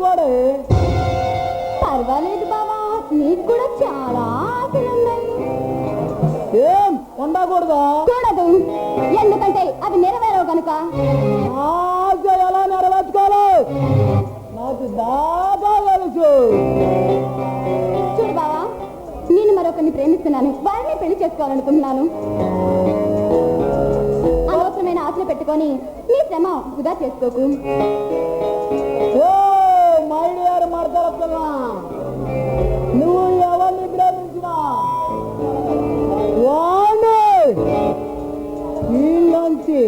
కూడా పర్వాలేదు బావా, నీకు కూడా చాలా ఆశలున్నాయి. ఏం ఉండకూడదా? కూడదు, ఎందుకంటే అవి నెరవేరవు కనుక. ఆశ ఎలా నెరవేర్చుకోవాలి నాకు బాగా తెలుసు. చూడు బావా, నేను మరొకరిని ప్రేమిస్తున్నాను, వారిని పెళ్లి చేసుకోవాలనుకుంటున్నాను. అనవసరమైన ఆశలు పెట్టుకొని నీ శ్రమ వృధా చేసుకోకు. మై డియర్ మరదలపిల్ల, నువ్వు ఎవరిని ప్రేమించినా వాణ్ణి వీళ్ళంచి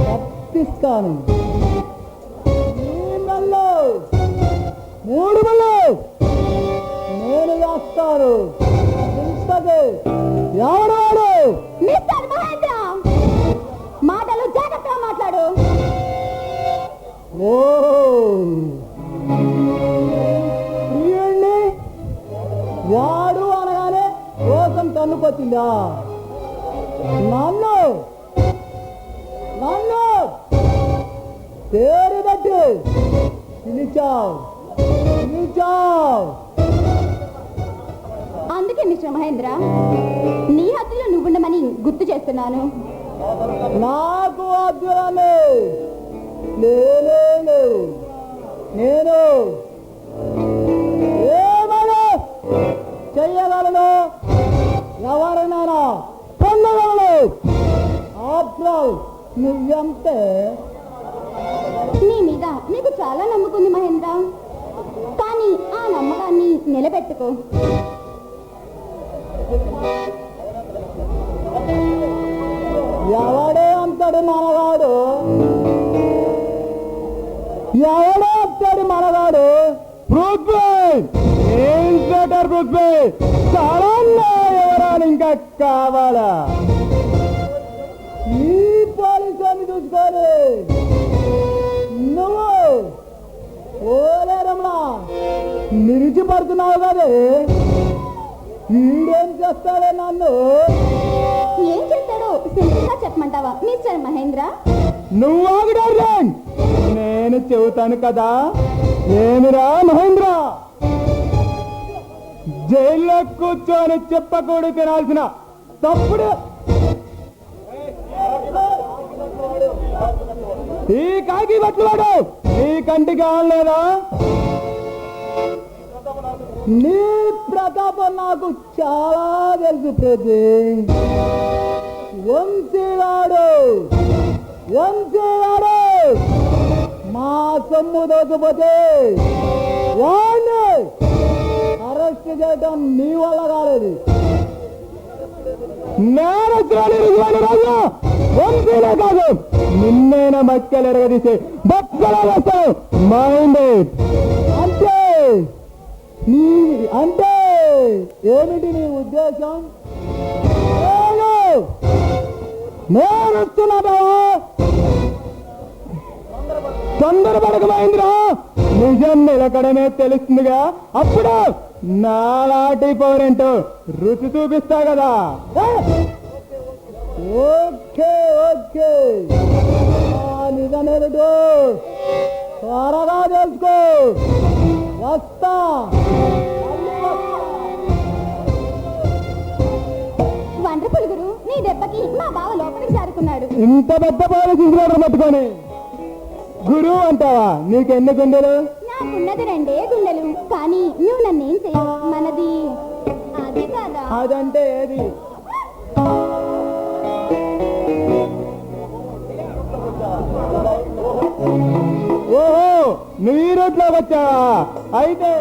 తప్పిస్తాను. మూడు మళ్ళు నేను వేస్తాను. ఇంతకి ఎవరు? మిస్టర్ మహేంద్ర, మాటలు జాగ్రత్తగా మాట్లాడు. ఓ ప్రియుణ్ణి వాడు అనగానే కోసం తన్నుకొచ్చిందా? నన్ను నన్ను పేరు పెట్టి పిలిచావు. అందుకే మిస్టర్ మహేంద్ర, నీ హద్దులో నువ్వుండమని గుర్తు చేస్తున్నాను. నాకు అద్దులమే లేవు. నేను ఏమైనా చెయ్యగలను, ఎవరినైనా పొందగలను. ఆఫ్టర్ నువ్వెంతే. నీ మీద నీకు చాలా నమ్మకుంది మహేంద్ర, కానీ ఆ నమ్మకాన్ని నిలబెట్టుకో. ఎవడే అంతటి మనగాడు? ఎవడే అంతటి మనగాడు? ఇన్స్పెక్టర్ పృథ్వీ, చాలా ఎవరాలు ఇంకా కావాలా? ఈ పోలీసుని చూసుకొని నువ్వు ఓలేరమ్మా నిలిచిపడుతున్నావు కదా. వీడేం చేస్తాడే నన్ను? ఏం చేస్తాడో సింపుల్గా చెప్పమంటావా మిస్టర్ మహేంద్ర? నువ్వు ఆగుడారు, నేను చెబుతాను కదా. ఏమిరా మహేంద్ర, జైల్లో కూర్చొని చెప్పకూడదు తినాల్సిన తప్పుడు ఈ కాకి బట్టలు నీ కంటికి ఆడలేదా? నీ ప్రతాపం నాకు చాలా తెలుసు ప్రతి. వంశీవాడు మా సొమ్ము దోకపోతే వాడిని అరెస్ట్ చేయడం నీ వల్ల కాలేదు. రాజు వంశీలే కాదు, నిన్నైనా మక్కలు ఎరగదీసే బక్కలా వస్తావు. మైండ్ అంటే ఏమిటి నీ ఉద్దేశం? నేను వస్తున్నాను. తొందరపడకు మహేంద్ర, నిజం నిలకడమే తెలుస్తుందిగా. అప్పుడు నాలాంటి పౌరేంటో రుచి చూపిస్తా కదా. ఓకే నిజమేదో త్వరగా తెలుసుకో. వస్తా. వండర్ఫుల్ గురు, నీ దెబ్బకి మా బావ లోపలికి జారుకున్నాడు. ఇంత పెద్ద పోలీసు పట్టుకొని గురువు అంటావా? నీకెన్ని గుండెలు? నాకున్నది 2 గుండెలు. కానీ నువ్వు నన్నేం చేయవు. మనది అదే కాదా? అదంటే ఏది? ఓహో, నువ్వు ఈ రోడ్లోకి వచ్చావా? అయితే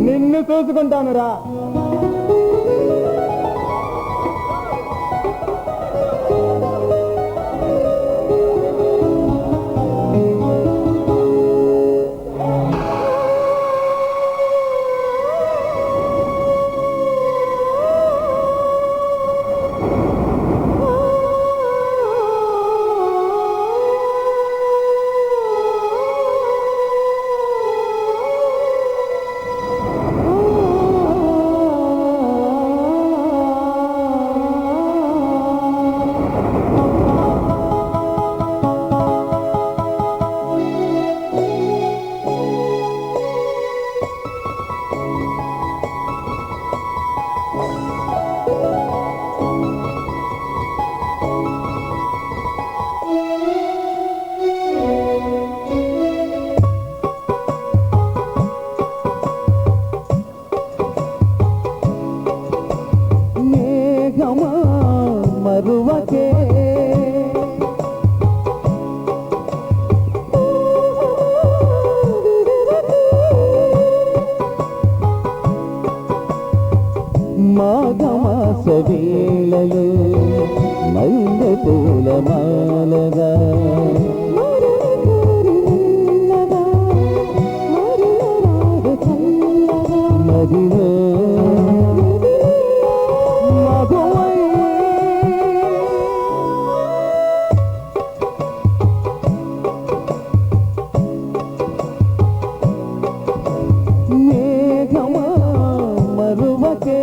నిన్ను చూసుకుంటాను రా. వేళలు మల్లె పూల మాలగా మదిలో మధువై మేఘమా మరువకే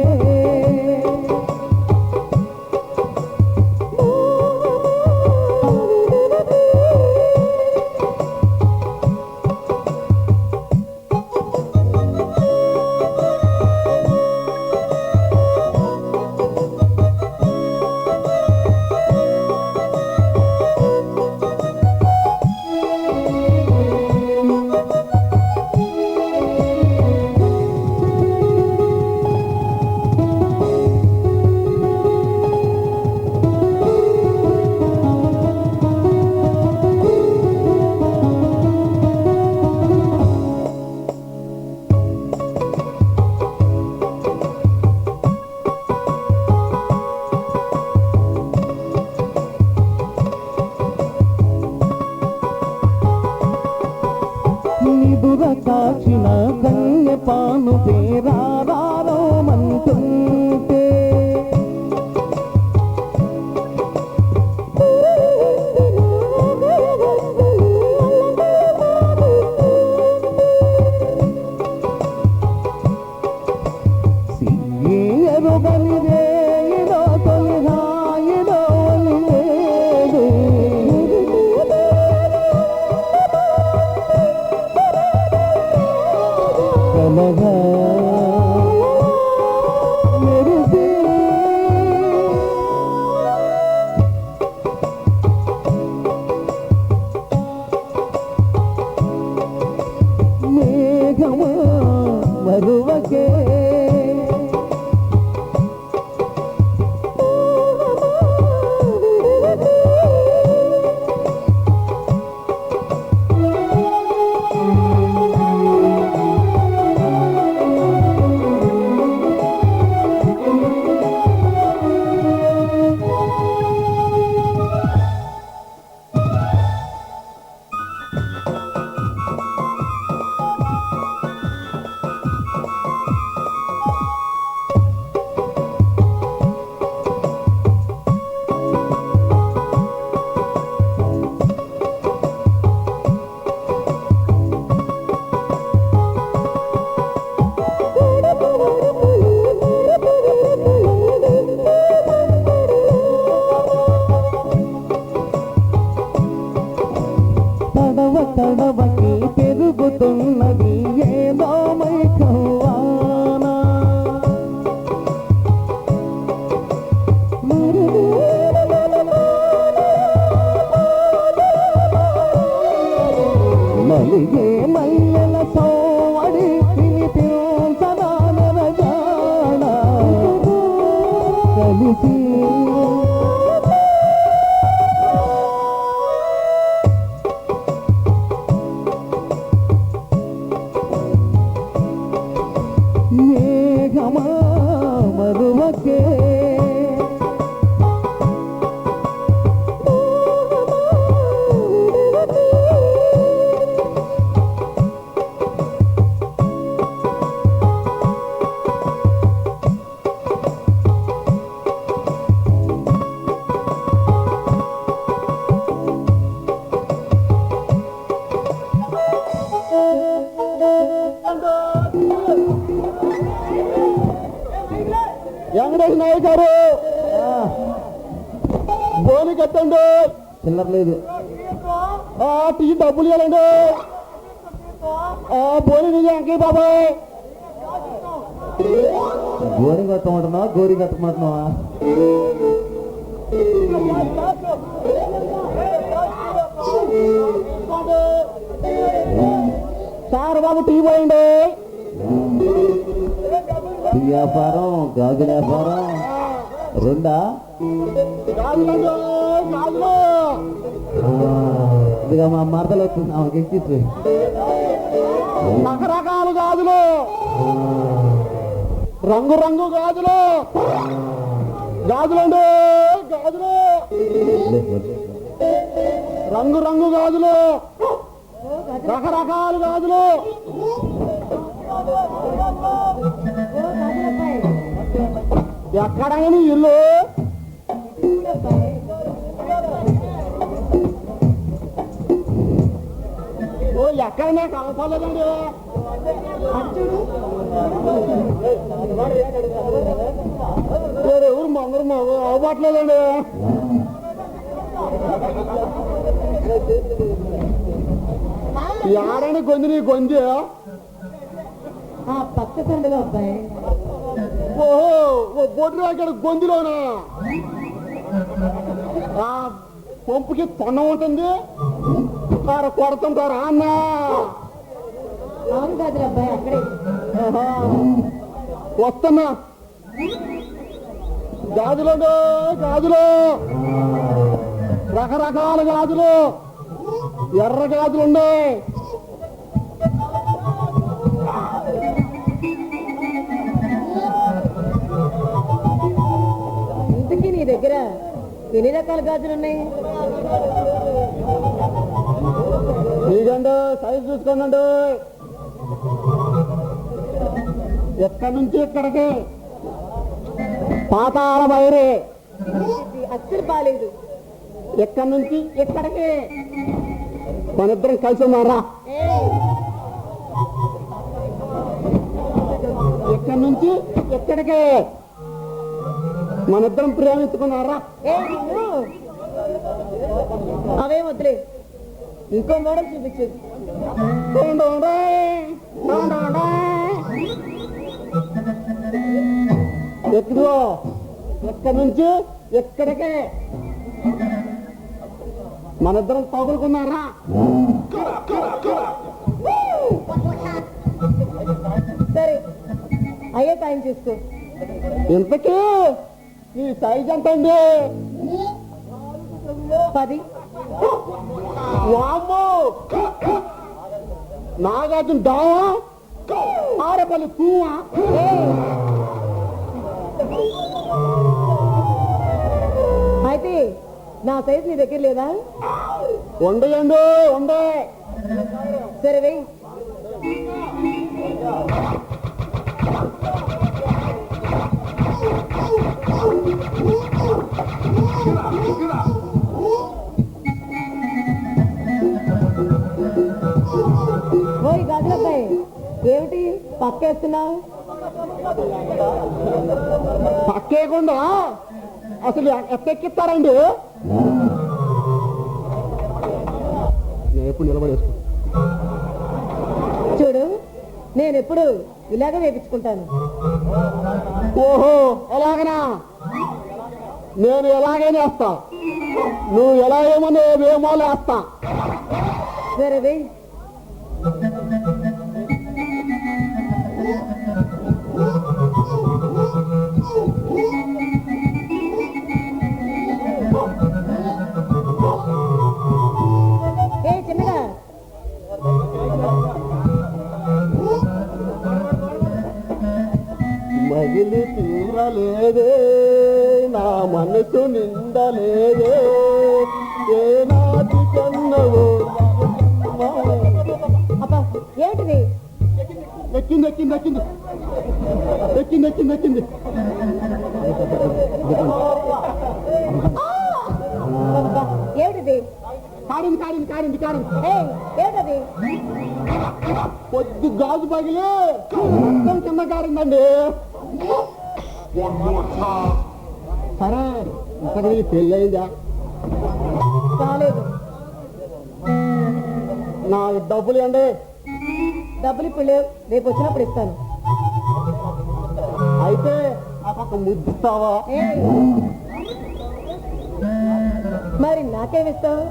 నిదుర కాచిన కన్య పాను పేరారోమంటుంటే సియ్యేరుగనిదే ఇదో తొలిహాయిదో లేదు కలగా మెరిసే మేఘమా మరువకే తడవ తడవకి పెరుగుతున్నది ఏదో మైకవ్వానా మలిగే మల్లెల సోవడి పిలిపించదానర జాడ కలిసి మేఘమా మరువకే వెంకటేష్ నాయక్ గారు బోని కట్టండి చిల్లర లేదు టీ డబ్బులు ఇవ్వాలండి బోని నిజం వెంకయ్య బాబాయ్ గోరి కట్టమంటున్నావా గోరి కట్టమంటున్నావా సార్ బాబు టీ పోయండి టీ వ్యాపారం గాజుల వ్యాపారం రెండా ఇదిగా మా మరదలు వస్తుంది ఆమెకి ఎక్కించి రకరకాల గాజులు రంగు రంగు గాజులు గాజులండి, గాజులు, రంగు రంగు గాజులు, రకరకాల గాజులు. ఎక్కడని ఇల్లు? ఓ ఎక్కడనే కలపలేదండి. ఎవరు మందరం అవ్వట్లేదండి. ఆడని గొంజి నీ గొంజి పక్క సందులో అబ్బాయి. ఓహో ఓ బొడ్డు రాకాడు గొంతులోనా. ఆ పంపుకి తొండ ఉంటుంది, కొడుతుంటారా అన్న. అవును కాదు అబ్బాయి, అక్కడే. వస్తున్నా. గాజులు, గాజులు, రకరకాల గాజులు, ఎర్ర గాజులు ఉన్నాయి. ఇంతకీ నీ దగ్గర ఎన్ని రకాల గాజులు ఉన్నాయి? మీకండి సైజు చూసుకోండి. ఎక్కడి నుంచి ఎక్కడికి? పాతాళ బైరే. అస్సలు బాలేదు. ఎక్కడి నుంచి ఎక్కడికి? మన ఇద్దరం కలిసి ఉన్నారా? ఎక్కడి నుంచి ఎక్కడికి? మన ఇద్దరం ప్రేమించుకున్నారా? అవే వద్దులే, ఇంకో మోడల్ చూపించు. ఎక్కడో ఎక్కడి నుంచి ఎక్కడికి? మన ఇద్దరం తగులుకున్నారా? సరే, అయ్యే టైం చూసుకో. ఇంతకీ ఈ సైజ్ ఎంత అండి? 10. వామ్మో, నాగార్జున దావా, ఆరేపల్లి పువ్వా? అయితే నా సైజ్ నీ దగ్గర లేదా? ఉండయండి, ఉండే. సరే వెయ్యి. ఓయ్ గాజులబ్బాయి, ఏమిటి పక్కేస్తున్నావు? పక్కేయకుండా అసలు ఎక్కిస్తారండి? నేను ఎప్పుడు నిలబడేసుకో. చూడు, నేను ఎప్పుడు ఇలాగే వేపించుకుంటాను. ఓహో, ఎలాగనా? నేను ఎలాగైనా వేస్తా, నువ్వు ఎలా ఏమో ఏమో వేస్తా. సరే వెయ్యి. చిన్నగా మగిలి తీరలేదే, నా మనసు నిండలేదే, ఏ నాటి కన్నవో. అబ్బా, ఏమిటిది? ఎక్కింది ఎక్కింది ఎక్కింది ఎక్కింది ఎక్కింది ఎక్కింది. అబ్బా, ఏమిటిది? కాడింది కాడింది కాడింది కాడింది. ఏమిటది? కొద్ది గాజు పగిలి మొత్తం కింద కారిందండి. సరే, ఇంతకీ పెళ్ళయిందా? కాలేదు. నా డబ్బులు అండి. డబ్బులు ఇప్పుడు లేవు, రేపు వచ్చినప్పుడు ఇస్తాను. అయితే ఆ పక్క ముద్దిస్తావా? మరి నాకేమిస్తావు?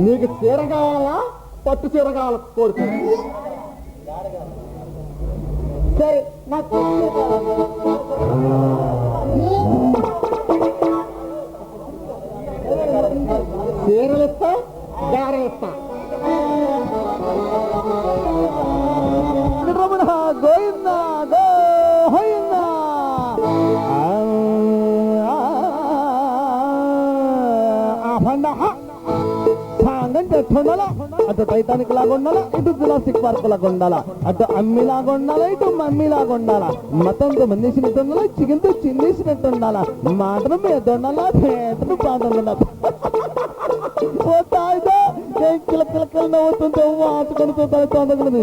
నీకు చీర కావాలా, పట్టు చీర కావాలా? కోరుకో. సరే, నాకు చీరలు ఇస్తా, గారెలు ఇస్తా. గోవిందా గోవిందా. అటు టైటానిక్ లాగా ఉండాలా, ఇటు జురాసిక్ పార్క్ లాగా ఉండాలా, అటు అమ్మి లాగా ఉండాలా, ఇటు మమ్మీ లాగా ఉండాలా, మతంతో మందేసినట్టు ఉండాలా, చికెన్ తో చిన్నేసినట్టు ఉండాలా, మాటను మీద ఉండాలా, పేటను పాట ఉండాలా. ఓ తాయిదా కిలకిలకలు నవ్వుతుంటే వాచుకొని తొందరగలదు.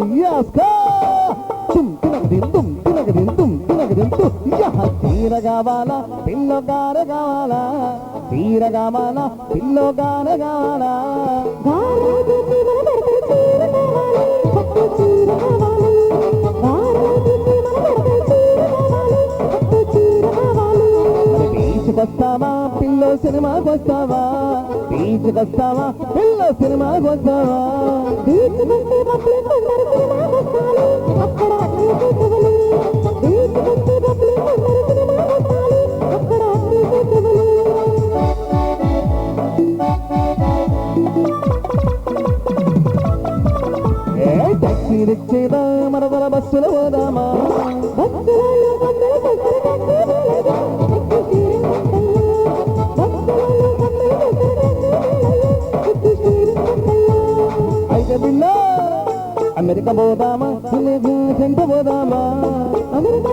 చీర కావాలా పిల్లగార కావాలా, చీర కావాలా పిల్లగార కావాలా. బీచ్కొస్తావా పిల్లో సినిమాకి వస్తావా, బీచ్కొస్తావా పిల్లో సినిమాకి వస్తావా. టాక్సీ రిక్షేదా మరదల బస్సులో పోదామా, అయితే పిల్ల అమెరికా పోదామా, చెంట పోదామా, అమెరికా